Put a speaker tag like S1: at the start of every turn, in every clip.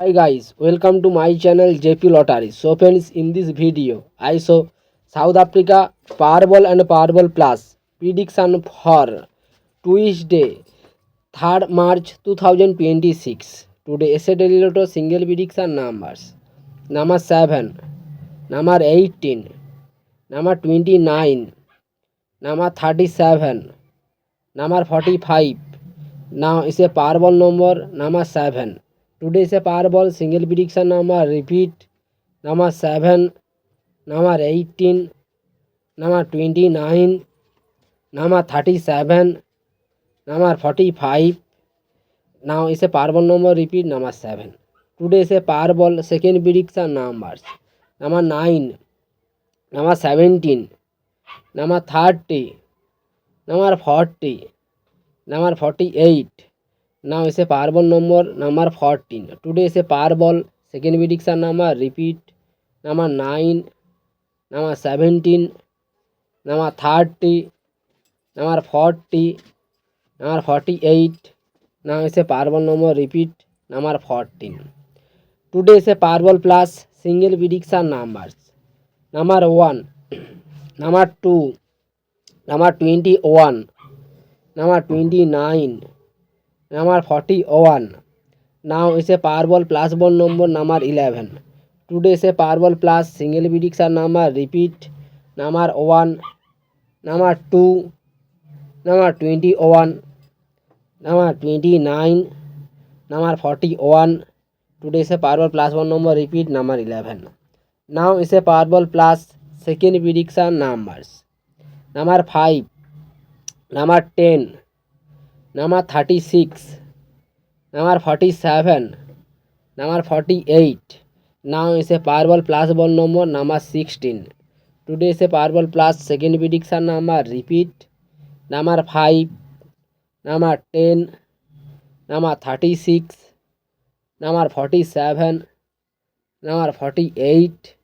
S1: Hi guys, welcome to my channel JP Lottery. So friends, in this video, I show South Africa Powerball and Powerball Plus prediction for Tuesday, 3rd March 2026. Today, Daily Lotto single prediction numbers. Number 7, number 18, number 29, number 37, number 45. Now is a Powerball number number 7. Today is a Powerball single prediction number. Repeat number 7, number 18, number 29, number 37, number 45. Now is a Powerball number. Repeat number 7. Today is a Powerball second prediction numbers. Number 9, number 17, number 30, number 40, number 48. Now is a Powerball number 14. Today is a Powerball second prediction number. Repeat number 9, number 17, number 30, number 40, number 48. Now is a Powerball number. Repeat number 14. Today is a Powerball plus single prediction numbers. Number 1, number 2, number 21, number 29, number 41. Now is a Powerball plus ball number 11. Today is a Powerball plus single prediction number. Repeat number 1, number 2, number 21, number 29, number 41. Today is a Powerball plus one number. Repeat number 11. Now is a Powerball plus second prediction numbers. Number 5, number 10, number 36, number 47, number 48. Now is a Powerball plus ball number 16. Today is a Powerball plus second prediction number. Repeat number 5, number 10, number 36, number 47, number 48.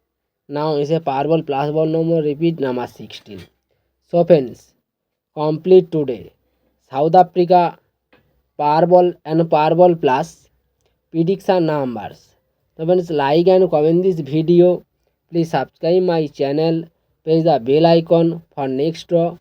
S1: Now is a Powerball plus ball number. Repeat number 16. So friends, complete today South Africa Powerball and Powerball plus prediction numbers. So friends, like and comment this video. Please subscribe my channel. Press the bell icon for next draw.